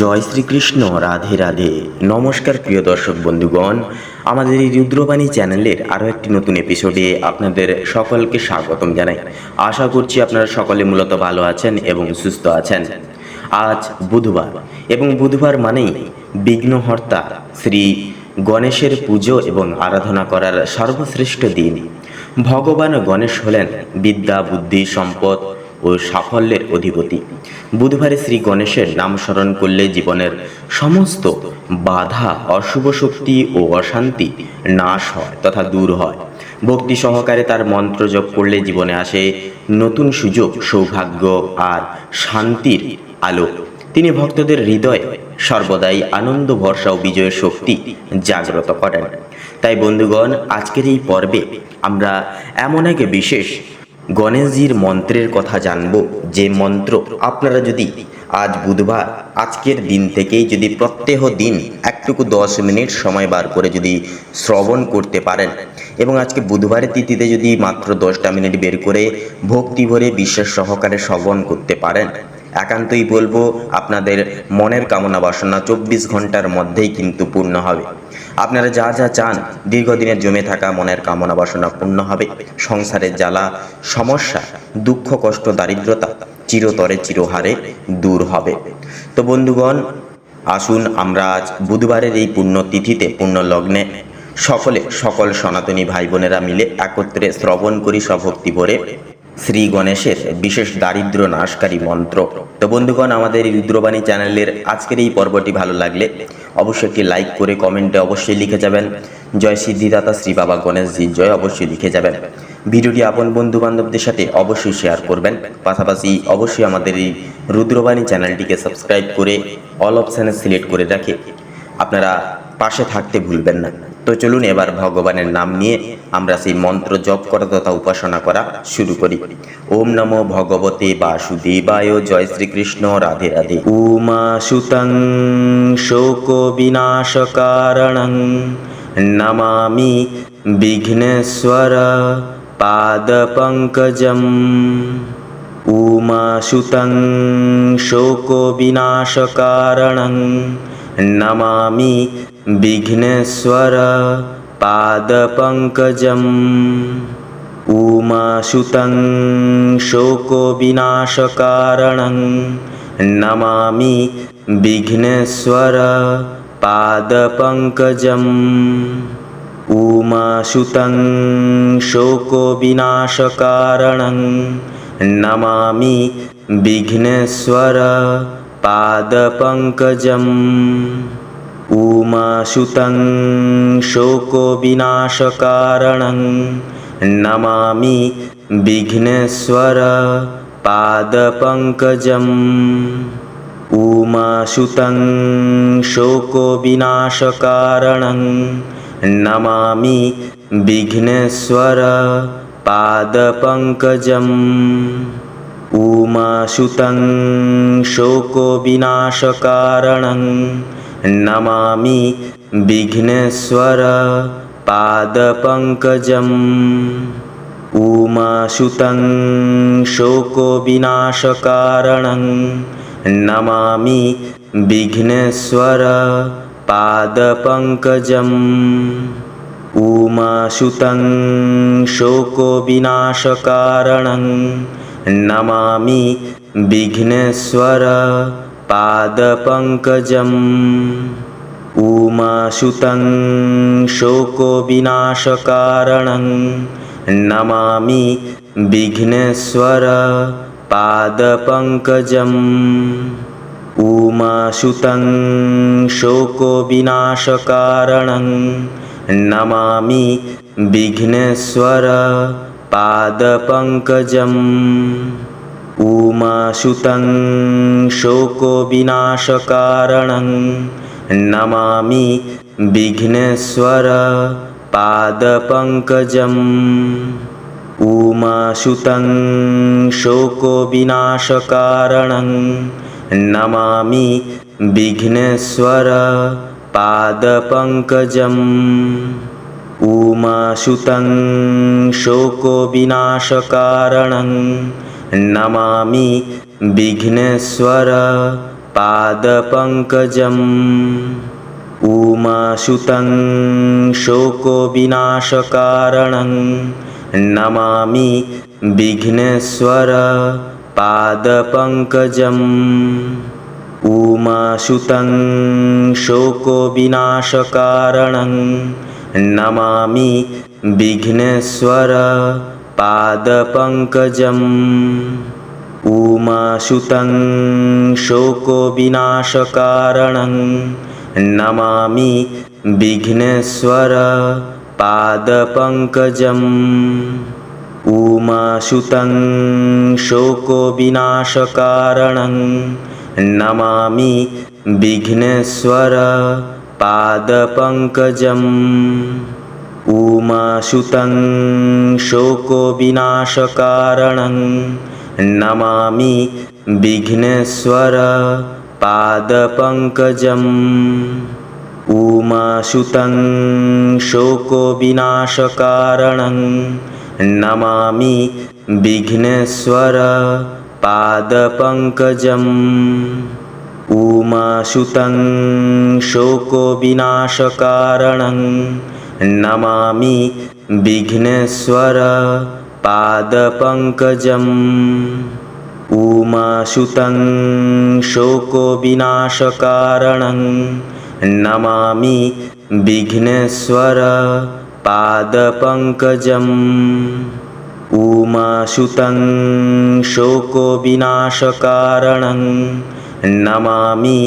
জয় শ্রীকৃষ্ণ, রাধে রাধে। নমস্কার প্রিয় দর্শক বন্ধুগণ, আমাদের এই রুদ্রবাণী চ্যানেলের আরও একটি নতুন এপিসোডে আপনাদের সকলকে স্বাগতম জানাই। আশা করছি আপনারা সকলে মূলত ভালো আছেন এবং সুস্থ আছেন। আজ বুধবার এবং বুধবার মানেই বিঘ্নহর্তা শ্রী গণেশের পুজো এবং আরাধনা করার সর্বশ্রেষ্ঠ দিন। ভগবান গণেশ হলেন বিদ্যা, বুদ্ধি, সম্পদ ও সাফল্যের অধিপতি। বুধবারে শ্রী গণেশের নাম স্মরণ করলে জীবনের সমস্ত বাধা, অশুভ শক্তি ও অশান্তি নাশ হয় তথা দূর হয়। ভক্তি সহকারে তার মন্ত্র জপ করলে জীবনে আসে নতুন সুযোগ, সৌভাগ্য আর শান্তির আলো। তিনি ভক্তদের হৃদয়ে সর্বদাই আনন্দ, ভরসা ও বিজয়ের শক্তি জাগ্রত করেন। তাই বন্ধুগণ, আজকের এই পর্বে আমরা এমন এক বিশেষ গণেশজির মন্ত্রের কথা জানব, যে মন্ত্র আপনারা যদি আজ বুধবার আজকের দিন থেকেই যদি প্রত্যেক দিন একটুকু 10 মিনিট সময় বার করে যদি শ্রবণ করতে পারেন এবং আজকে বুধবারের তিথিতে যদি মাত্র 10টা মিনিট বের করে ভক্তি ভরে বিশ্বাস সহকারে শ্রবণ করতে পারেন, একান্তই বলবো আপনাদের মনের কামনা বাসনা 24 ঘন্টার মধ্যেই কিন্তু পূর্ণ হবে। আপনারা যা যা চান, দীর্ঘদিনের জমে থাকা মনের কামনা বাসনা পূর্ণ হবে। সংসারের জ্বালা, সমস্যা, দুঃখ, কষ্ট, দারিদ্রতা চিরতরে চিরহারে দূর হবে। তো বন্ধুগণ, আসুন আমরা আজ বুধবারের এই পুণ্য তিথিতে, পুণ্য লগ্নে সকল সনাতনী ভাই বোনেরা মিলে একত্রে শ্রবণ করি সভক্তি ভরে শ্রী গণেশের বিশেষ দারিদ্র নাশকারী মন্ত্র। তো বন্ধুগণ, আমাদের এই রুদ্রবাণী চ্যানেলের আজকের এই পর্বটি ভালো লাগলে অবশ্যই একটি লাইক করে কমেন্টে অবশ্যই লিখে যাবেন জয় সিদ্ধিদাতা শ্রী বাবা গণেশজি জয়, অবশ্যই লিখে যাবেন। ভিডিওটি আপন বন্ধু বান্ধবদের সাথে অবশ্যই শেয়ার করবেন। পাশাপাশি অবশ্যই আমাদের এই রুদ্রবাণী চ্যানেলটিকে সাবস্ক্রাইব করে অল অপশানে সিলেক্ট করে রাখে আপনারা পাশে থাকতে ভুলবেন না। তো চলুন এবার ভগবানের নাম নিয়ে আমরা সেই মন্ত্র জপ করা তথা উপাসনা করা শুরু করি। ওম নমো ভগবতে বাসুদেবায়, জয় শ্রীকৃষ্ণ, রাধে রাধে। উমা সুতং শোক বিনাশকারণং নমামি বিঘ্নেশ্বর পাদ পঙ্কজম। উমা সুতং শোক বিনাশকারণং নমামি বিঘ্নেশ্বর পাদ পঙ্কজম। উমা সুতং শোক বিনাশকারণং নমামি বিঘ্নেশ্বর পাদ পঙ্কজম। উমা সুতং শোক বিনাশকারণং নমামি বিঘ্নেশ্বর পাদ পঙ্কজম। উমা সুতং শোক বিনাশকারণং নমামি বিঘ্নেশ্বর পাদ পঙ্কজম। উমা সুতং শোক বিনাশকারণং নমামি বিঘ্নেশ্বর পাদ পঙ্কজম। উমা সুতং শোক বিনাশকারণং নমামি বিঘ্নেশ্বর পাদ পঙ্কজম। উমা সুতং শোক বিনাশকারণং নমামি বিঘ্নেশ্বর পাদ পঙ্কজম। উমা সুতং শোক বিনাশকারণং নমামি বিঘ্নেশ্বর পাদ পঙ্কজম। উমা সুতং শোক বিনাশকারণং নমামি বিঘ্নেশ্বর পাদ পঙ্কজম। উমা সুতং শোক বিনাশকারণং নমামি বিঘ্নেশ্বর পাদ পঙ্কজম। উমা সুতং শোক বিনাশকারণং নমামি বিঘ্নেশ্বর পাদ পঙ্কজম। উমা সুতং শোক বিনাশকারণং নমামি বিঘ্নেশ্বর পাদ পঙ্কজম। উমা সুতং শোক বিনাশকারণং নমামি বিঘ্নেশ্বর पादपङ्कजम् उमासुतं शोकविनाशकारणं नमामि विघ्नेश्वर पादपङ्कजम् उमासुतं शोकविनाशकारणं नमामि विघ्नेश्वर पादपङ्कजम् उमासुतं शोकविनाशकारणं नमामि विघ्नेश्वर पादपङ्कजम् उमासुतं शोकविनाशकारणं नमामि विघ्नेश्वर पादपङ्कजम् उमासुतं शोकविनाशकारणं नमामि विघ्नेश्वर पादपङ्कजम् उमासुतं शोकविनाशकारणं नमामि विघ्नेश्वर पादपङ्कजम् उमासुतं शोकविनाशकारणं नमामि विघ्नेश्वर पादपङ्कजम् उमासुतं शोकविनाशकारणं नमामि विघ्नेश्वर पादपङ्कजम् उमासुतं शोकविनाशकारणं नमामि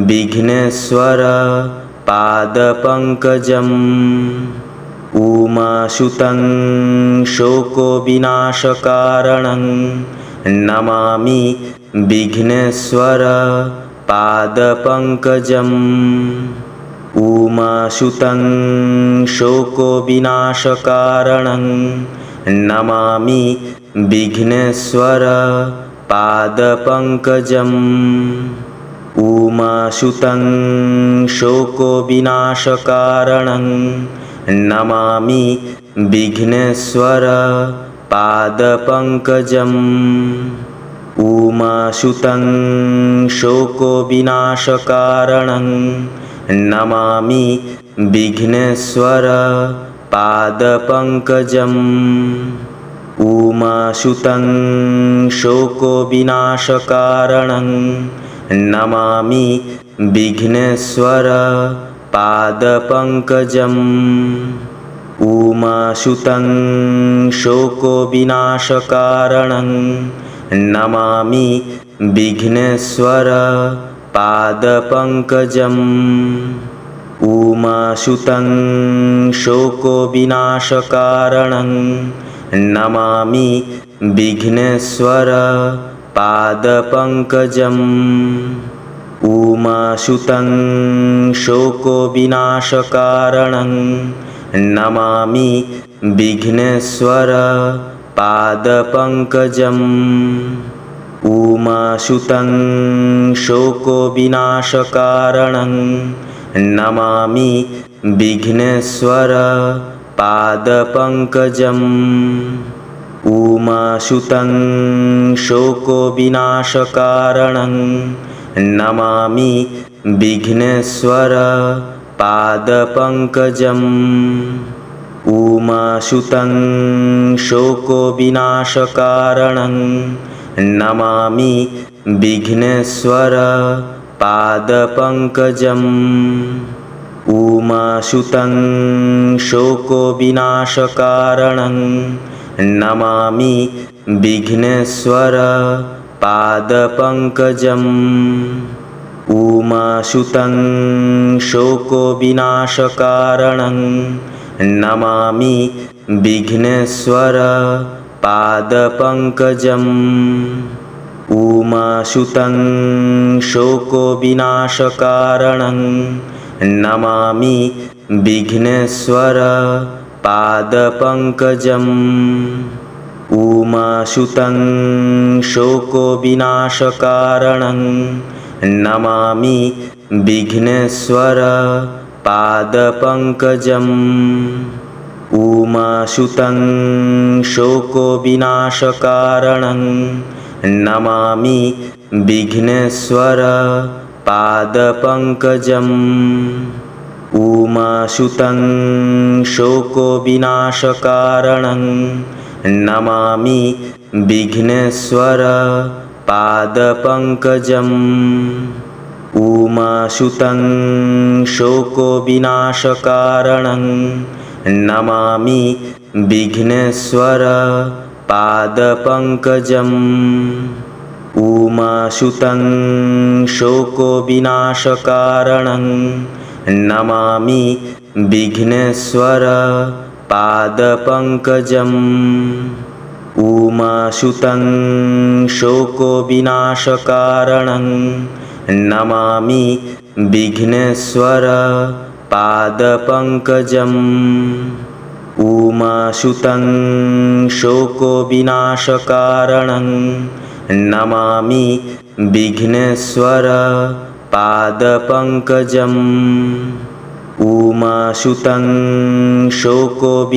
विघ्नेश्वर पादपङ्कजम् उमासुतं शोकविनाशकारणं नमामि विघ्नेश्वर पादपङ्कजम् उमासुतं शोकविनाशकारणं नमामि विघ्नेश्वर पादपङ्कजम् उमासुतं शोकविनाशकारणं नमामि विघ्नेश्वर पादपङ्कजम् उमासुतं शोकविनाशकारणं नमामि विघ्नेश्वर पादपङ्कजम् उमासुतं शोकविनाशकारणं नमामि विघ्नेश्वर पादपङ्कजम् उमासुतं शोकविनाशकारणं नमामि विघ्नेश्वर पादपङ्कजम् उमासुतं शोकविनाशकारणं नमामि विघ्नेश्वर पादपङ्कजम् उमासुतं शोकविनाशकारणं नमामि विघ्नेश्वर पादपङ्कजम् उमासुतं शोकविनाशकारणं नमामि विघ्नेश्वर पादपङ्कजम् उमासुतं शोकविनाशकारणं नमामि विघ्नेश्वर पादपङ्कजम् उमासुतं शोकविनाशकारणं नमामि विघ्नेश्वर पादपङ्कजम् उमासुतं शोकविनाशकारणं नमामि विघ्नेश्वर पादपङ्कजम् उमासुतं शोकविनाशकारणं नमामि विघ्नेश्वर पादपङ्कजम् उमासुतं शोकविनाशकारणं नमामि विघ्नेश्वर पादपङ्कजम् उमासुतं शोकविनाशकारणं नमामि विघ्नेश्वर पादपङ्कजम् उमासुतं शोकविनाशकारणं नमामि विघ्नेश्वर पादपङ्कजम् उमासुतं शोकविनाशकारणं नमामि विघ्नेश्वर पादपङ्कजम् उमासुतं शोकविनाशकारणं नमामि विघ्नेश्वर पादपङ्कजम् उमासुतं शोकविनाशकारणं नमामि विघ्नेश्वर पादपङ्कजम् उमासुतं शोकविनाशकारणं नमामि विघ्नेश्वर पादपङ्कजम् उमासुतं शोकविनाशकारणं नमामि विघ्नेश्वर पादपङ्कजम् उमासुतं शोकविनाशकारणं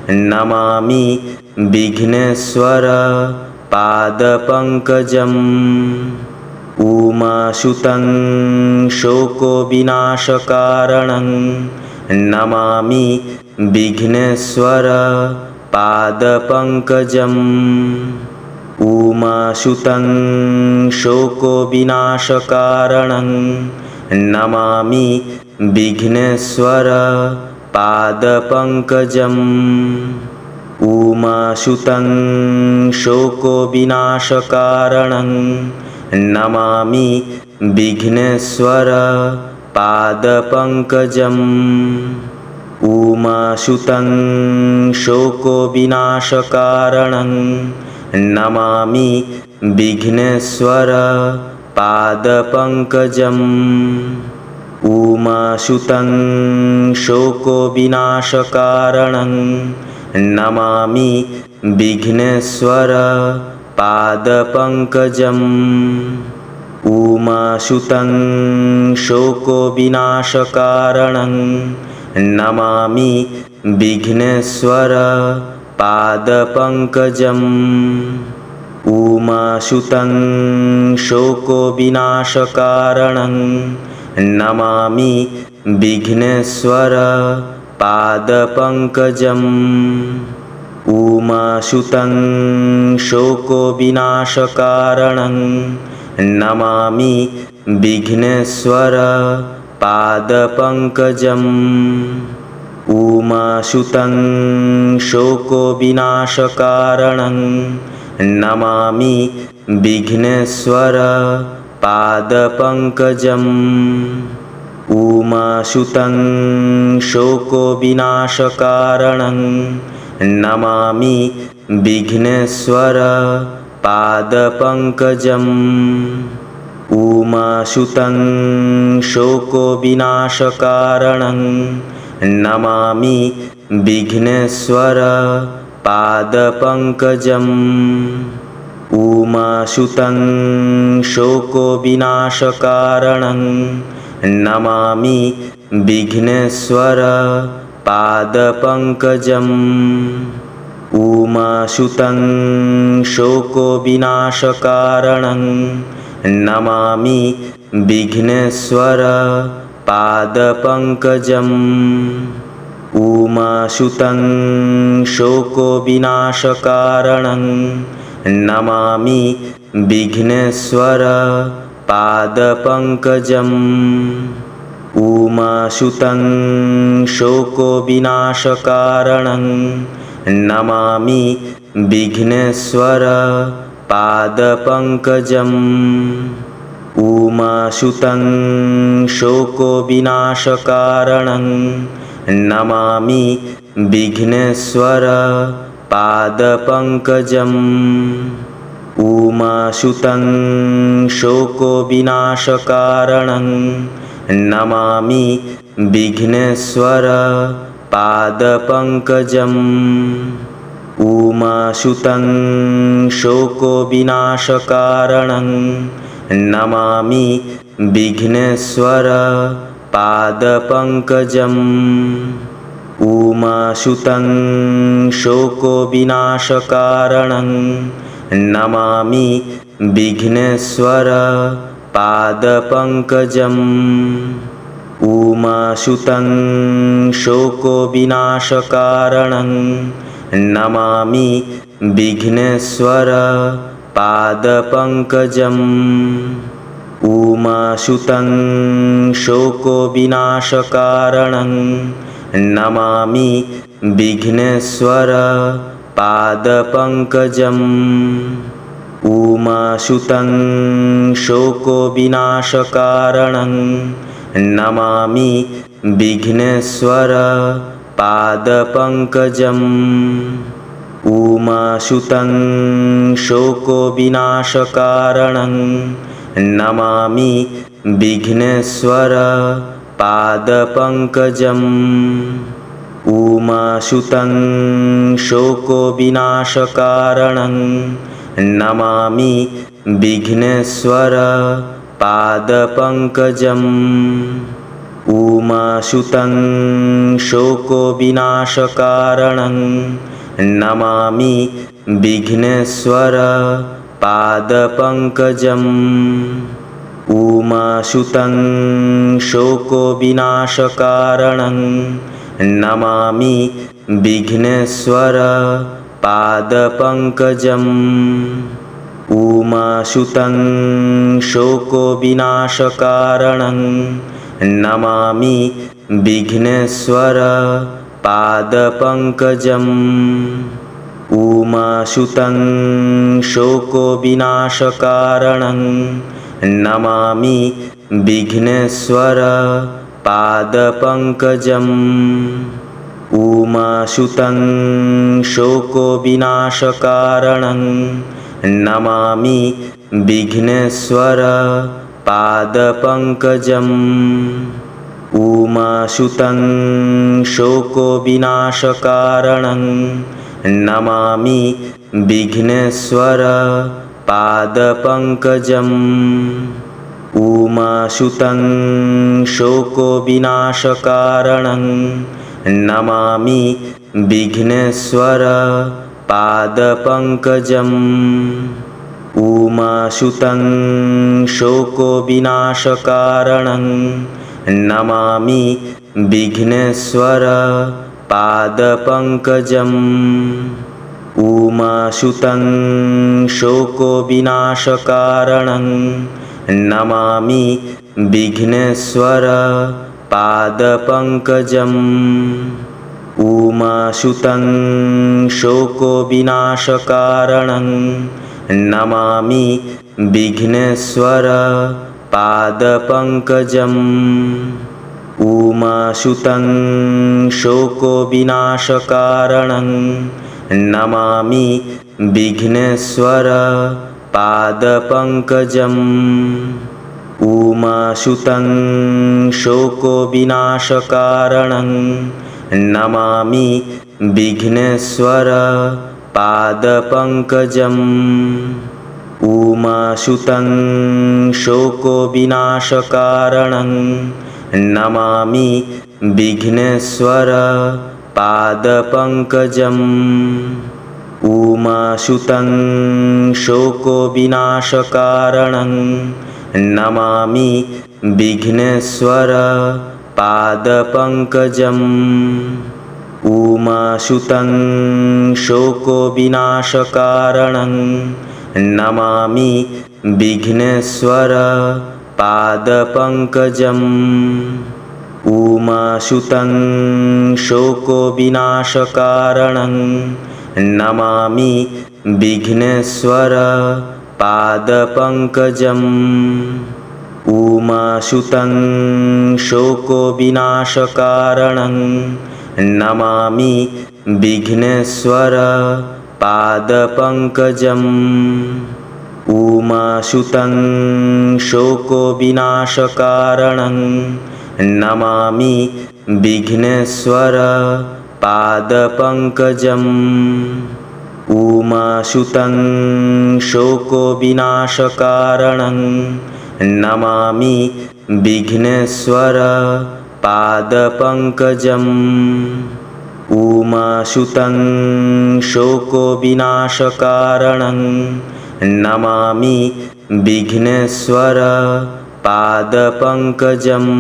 नमामि विघ्नेश्वर पादपङ्कजम् उमासुतं शोकविनाशकारणं नमामि विघ्नेश्वर पादपङ्कजम् उमासुतं शोकविनाशकारणं नमामि विघ्नेश्वर पादपङ्कजम् उमासुतं शोकविनाशकारणं नमामि विघ्नेश्वर पादपङ्कजम् उमासुतं शोकविनाशकारणं नमामि विघ्नेश्वर पादपङ्कजम् उमासुतं शोकविनाशकारणं नमामि विघ्नेश्वर पादपङ्कजम् उमासुतं शोकविनाशकारणं नमामि विघ्नेश्वर पादपङ्कजम् उमासुतं शोकविनाशकारणं नमामि विघ्नेश्वर पादपङ्कजम् उमासुतं शोकविनाशकारणं नमामि विघ्नेश्वर पादपङ्कजम् उमासुतं शोकविनाशकारणं नमामि विघ्नेश्वर पादपङ्कजम् उमासुतं शोकविनाशकारणं नमामि विघ्नेश्वर पादपङ्कजम् उमासुतं शोकविनाशकारणं नमामि विघ्नेश्वर पादपङ्कजम् उमासुतं शोकविनाशकारणं नमामि विघ्नेश्वर पादपङ्कजम् उमासुतं शोकविनाशकारणं नमामि विघ्नेश्वर पादपङ्कजम् उमासुतं शोकविनाशकारणं नमामि विघ्नेश्वर पादपङ्कजम् उमासुतं शोकविनाशकारणं नमामि विघ्नेश्वर पादपङ्कजम् उमासुतं शोकविनाशकारणं नमामि विघ्नेश्वर पादपङ्कजम् उमासुतं शोकविनाशकारणं नमामि विघ्नेश्वर पादपङ्कजम् उमासुतं शोकविनाशकारणं नमामि विघ्नेश्वर पादपङ्कजम् उमासुतं शोकविनाशकारणं नमामि विघ्नेश्वर पादपङ्कजम् उमासुतं शोकविनाशकारणं नमामि विघ्नेश्वर पादपङ्कजम् उमासुतं शोकविनाशकारणं नमामि विघ्नेश्वर पादपङ्कजम् उमासुतं शोकविनाशकारणं नमामि विघ्नेश्वर पादपङ्कजम् उमासुतं शोकविनाशकारणं नमामि विघ्नेश्वर पादपङ्कजम् उमासुतं शोकविनाशकारणं नमामि विघ्नेश्वर पादपङ्कजम् उमासुतं शोकविनाशकारणं नमामि विघ्नेश्वर पादपङ्कजम् उमासुतं शोकविनाशकारणं नमामि विघ्नेश्वर पादपङ्कजम् उमासुतं शोकविनाशकारणं नमामि विघ्नेश्वर पादपङ्कजम् उमासुतं शोकविनाशकारणं नमामि विघ्नेश्वर पादपङ्कजम् उमासुतं शोकविनाशकारणं नमामि विघ्नेश्वर पादपङ्कजम् उमासुतं शोकविनाशकारणं नमामि विघ्नेश्वर पादपङ्कजम् उमासुतं शोकविनाशकारणं नमामि विघ्नेश्वर पादपङ्कजम् उमासुतं शोकविनाशकारणं नमामि विघ्नेश्वर पादपङ्कजम् उमासुतं शोकविनाशकारणं नमामि विघ्नेश्वर पादपङ्कजम् उमासुतं शोकविनाशकारणं नमामि विघ्नेश्वर पादपङ्कजम् उमासुतं शोकविनाशकारणं नमामि विघ्नेश्वर पादपङ्कजम् उमासुतं शोकविनाशकारणं नमामि विघ्नेश्वर पादपङ्कजम् उमासुतं शोकविनाशकारणं नमामि विघ्नेश्वर पादपङ्कजम् उमासुतं शोकविनाशकारणं नमामि विघ्नेश्वर पादपङ्कजम् उमासुतं शोकविनाशकारणं नमामि विघ्नेश्वर पादपङ्कजम् उमासुतं शोकविनाशकारणं नमामि विघ्नेश्वर पादपङ्कजम् उमासुतं शोकविनाशकारणं नमामि विघ्नेश्वर पादपङ्कजम् उमासुतं शोकविनाशकारणं नमामि विघ्नेश्वर पादपङ्कजम् उमासुतं शोकविनाशकारणं नमामि विघ्नेश्वर पादपङ्कजम् उमासुतं शोकविनाशकारणं नमामि विघ्नेश्वर पादपङ्कजम्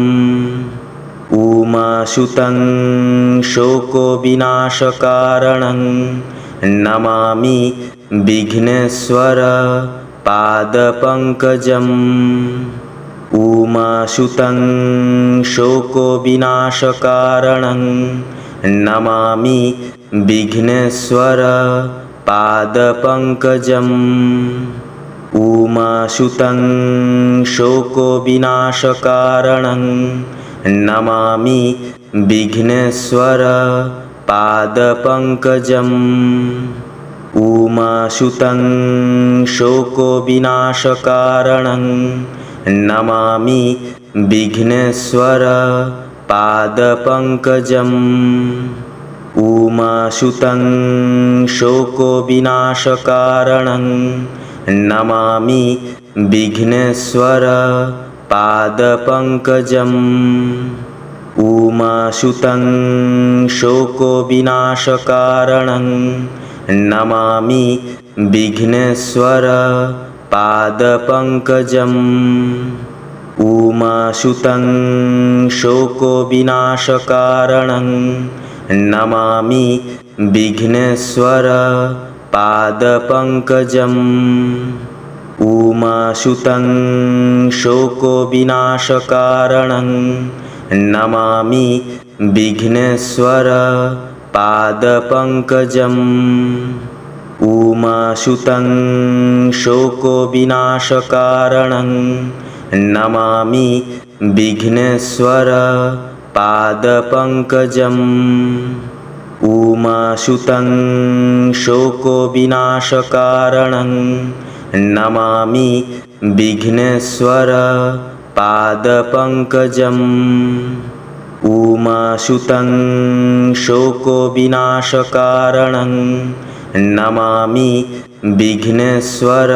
उमासुतं शोकविनाशकारणं नमामि विघ्नेश्वर पादपङ्कजम् उमासुतं शोकविनाशकारणं नमामि विघ्नेश्वर पादपङ्कजम् उमासुतं शोकविनाशकारणं नमामि विघ्नेश्वर पादपङ्कजम् उमासुतं शोकविनाशकारणं नमामि विघ्नेश्वर पादपङ्कजम् उमासुतं शोकविनाशकारणं नमामि विघ्नेश्वर पादपङ्कजम् उमासुतं शोकविनाशकारणं नमामि विघ्नेश्वर पादपङ्कजम् उमासुतं शोकविनाशकारणं नमामि विघ्नेश्वर पादपङ्कजम् उमासुतं शोकविनाशकारणं नमामि विघ्नेश्वर पादपङ्कजम् उमासुतं शोकविनाशकारणं नमामि विघ्नेश्वर पादपङ्कजम् उमासुतं शोकविनाशकारणं नमामि विघ्नेश्वर पादपङ्कजम् उमासुतं शोकविनाशकारणं नमामि विघ्नेश्वर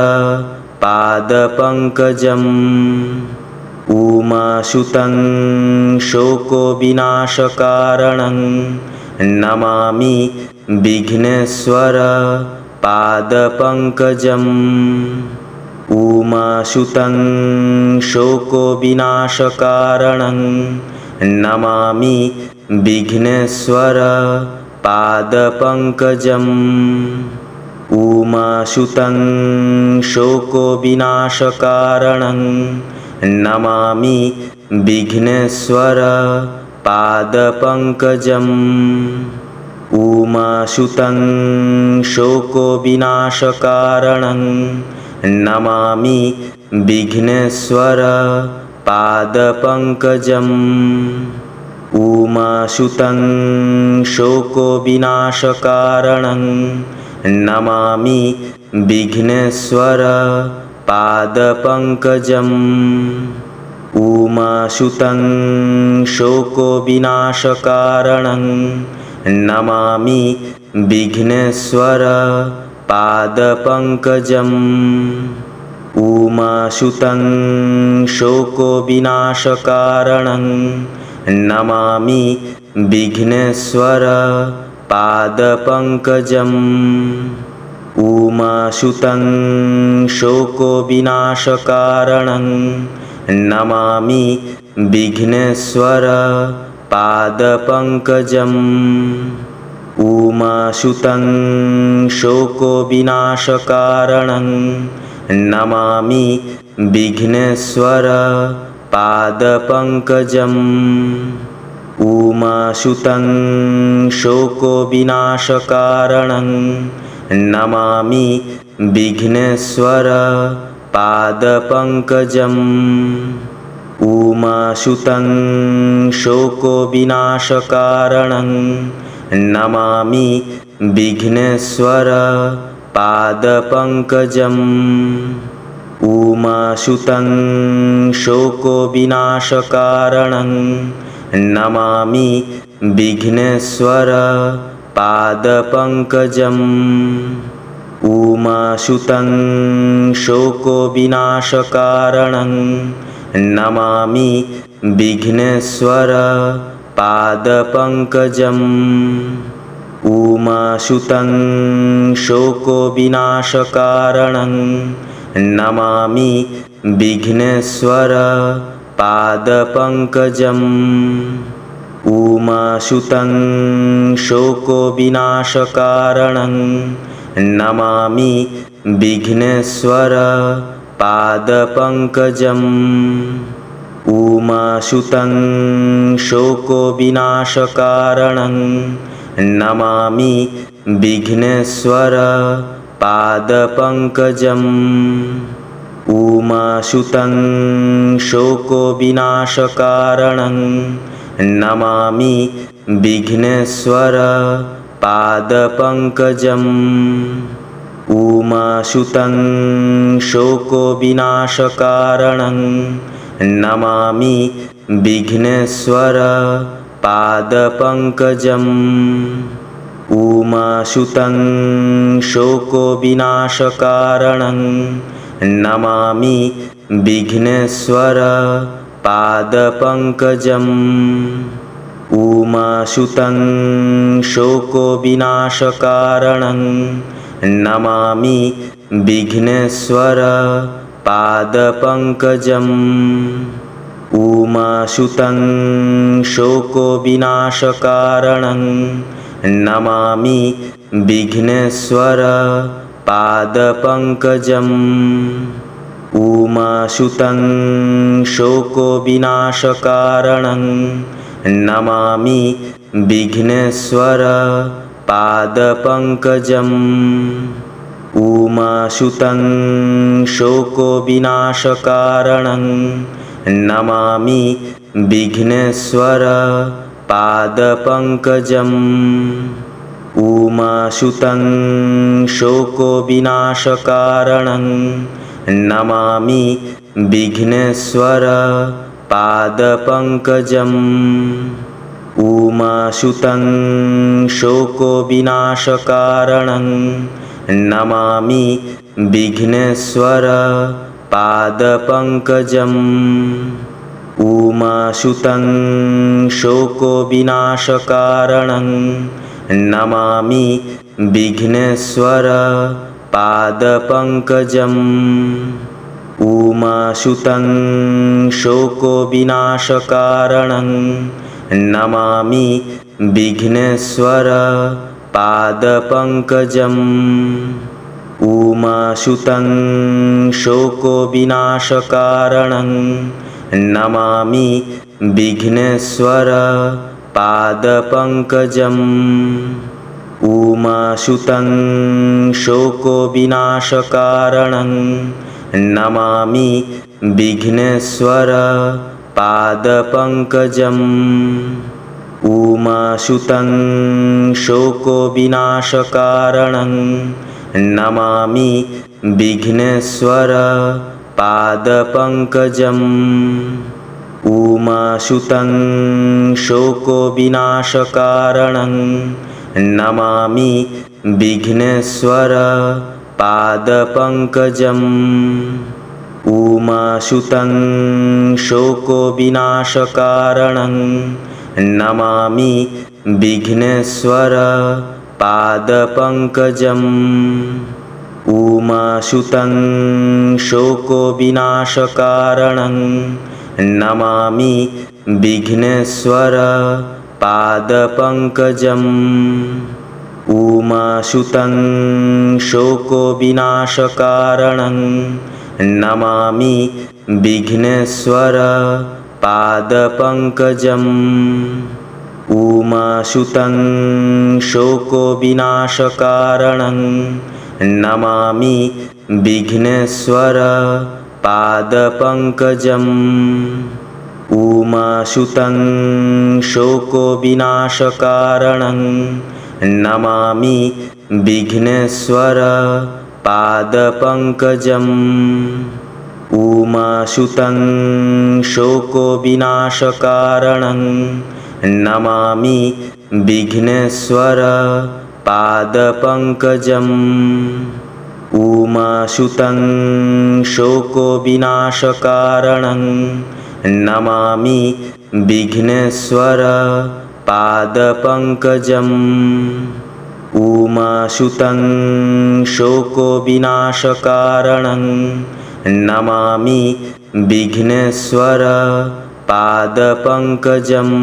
पादपङ्कजम् उमासुतं शोकविनाशकारणं नमामि विघ्नेश्वर पादपङ्कजम् उमासुतं शोकविनाशकारणं नमामि विघ्नेश्वर पादपङ्कजम् उमासुतं शोकविनाशकारणं नमामि विघ्नेश्वर पादपङ्कजम् उमासुतं शोकविनाशकारणं नमामि विघ्नेश्वर पादपङ्कजम् उमासुतं शोकविनाशकारणं नमामि विघ्नेश्वर पादपङ्कजम् उमासुतं शोकविनाशकारणं नमामि विघ्नेश्वर पादपङ्कजम् उमासुतं शोकविनाशकारणं नमामि विघ्नेश्वर पादपङ्कजम् उमासुतं शोकविनाशकारणं नमामि विघ्नेश्वर पादपङ्कजम् उमासुतं शोकविनाशकारणं नमामि विघ्नेश्वर पादपङ्कजम् उमासुतं शोकविनाशकारणं नमामि विघ्नेश्वर पादपङ्कजम् उमासुतं शोकविनाशकारणं नमामि विघ्नेश्वर पादपङ्कजम् उमासुतं शोकविनाशकारणं नमामि विघ्नेश्वर पादपङ्कजम् उमासुतं शोकविनाशकारणं नमामि विघ्नेश्वर पादपङ्कजम्। उमासुतं शोकविनाशकारणं नमामि विघ्नेश्वर पादपङ्कजम् उमासुतं शोकविनाशकारणं नमामि विघ्नेश्वर पादपङ्कजम् उमासुतं शोकविनाशकारणं नमामि विघ्नेश्वर पादपङ्कजम् उमासुतं शोकविनाशकारणं नमामि विघ्नेश्वर पादपङ्कजम् उमासुतं शोकविनाशकारणं नमामि विघ्नेश्वर पादपङ्कजम् उमासुतं शोकविनाशकारणं नमामि विघ्नेश्वर पादपङ्कजम् उमासुतं शोकविनाशकारणं नमामि विघ्नेश्वर पादपङ्कजम् उमासुतं शोकविनाशकारणं नमामि विघ्नेश्वर पादपङ्कजम् उमासुतं शोकविनाशकारणं नमामि विघ्नेश्वर पादपङ्कजम् उमासुतं शोकविनाशकारणं नमामि विघ्नेश्वर पादपङ्कजम् उमासुतं शोकविनाशकारणं नमामि विघ्नेश्वर पादपङ्कजम् उमासुतं शोकविनाशकारणं नमामि विघ्नेश्वर पादपङ्कजम् उमासुतं शोकविनाशकारणं नमामि विघ्नेश्वर पादपङ्कजम् उमासुतं शोकविनाशकारणं नमामि विघ्नेश्वर पादपङ्कजम् उमासुतं शोकविनाशकारणं नमामि विघ्नेश्वर पादपङ्कजम् उमासुतं शोकविनाशकारणं नमामि विघ्नेश्वर पादपङ्कजम् उमासुतं शोकविनाशकारणं नमामि विघ्नेश्वर पादपङ्कजम् उमासुतं शोकविनाशकारणं नमामि विघ्नेश्वर पादपङ्कजम् उमासुतं शोकविनाशकारणं नमामि विघ्नेश्वर पादपङ्कजम् उमासुतं शोकविनाशकारणं नमामि विघ्नेश्वर पादपङ्कजम् उमासुतं शोकविनाशकारणं नमामि विघ्नेश्वर पादपङ्कजम् उमासुतं शोकविनाशकारणं नमामि विघ्नेश्वर पादपङ्कजम् उमासुतं शोकविनाशकारणं नमामि विघ्नेश्वर पादपङ्कजम् उमासुतं शोकविनाशकारणं नमामि विघ्नेश्वर पादपङ्कजम् उमासुतं शोकविनाशकारणं नमामि विघ्नेश्वर पादपङ्कजम्। उमासुतं शोकविनाशकारणं नमामि विघ्नेश्वर पादपङ्कजम्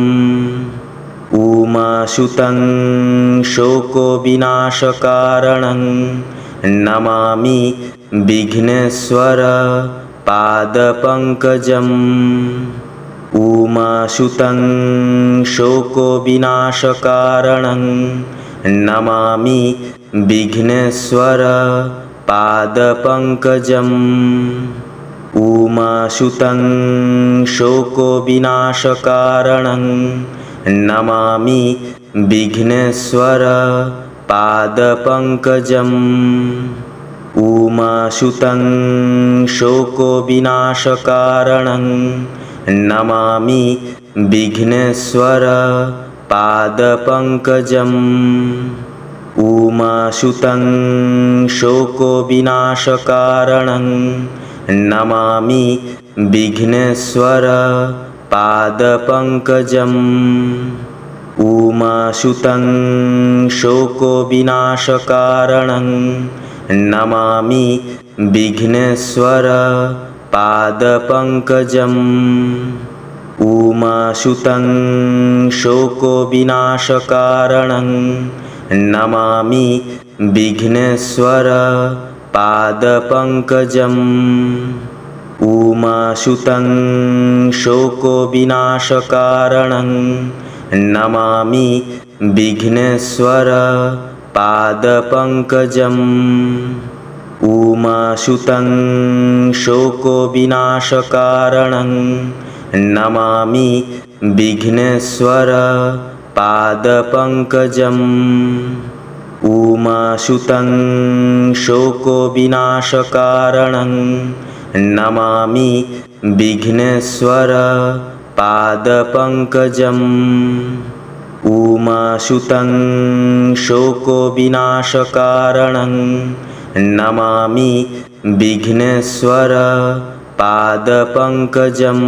उमासुतं शोकविनाशकारणं नमामि विघ्नेश्वर पादपङ्कजम् उमासुतं शोकविनाशकारणं नमामि विघ्नेश्वर पादपङ्कजम् उमासुतं शोकविनाशकारणं नमामि विघ्नेश्वर पादपङ्कजम् उमासुतं शोकविनाशकारणं नमामि विघ्नेश्वर पादपङ्कजम् उमासुतं शोकविनाशकारणं नमामि विघ्नेश्वर पादपङ्कजम् उमासुतं शोकविनाशकारणं नमामि विघ्नेश्वर पादपङ्कजम् उमासुतं शोकविनाशकारणं नमामि विघ्नेश्वर पादपङ्कजम् उमासुतं शोकविनाशकारणं नमामि विघ्नेश्वर पादपङ्कजम् उमासुतं शोकविनाशकारणं नमामि विघ्नेश्वर पादपङ्कजम् उमासुतं शोकविनाशकारणं नमामि विघ्नेश्वर पादपङ्कजम् उमासुतं शोकविनाशकारणं नमामि विघ्नेश्वर पादपङ्कजम्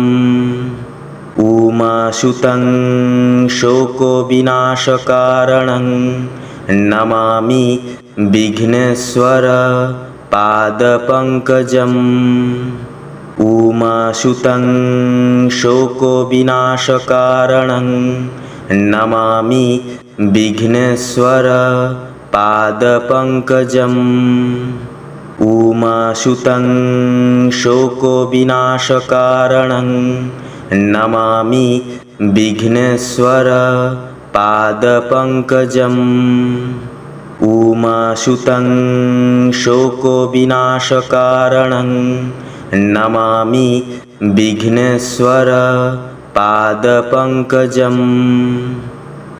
उमासुतं शोकविनाशकारणं नमामि विघ्नेश्वर पादपङ्कजम् उमासुतं शोकविनाशकारणं नमामि विघ्नेश्वर पादपङ्कजम् उमासुतं शोकविनाशकारणं नमामि विघ्नेश्वर पादपङ्कजम् उमासुतं शोकविनाशकारणं नमामि विघ्नेश्वर पादपङ्कजम्।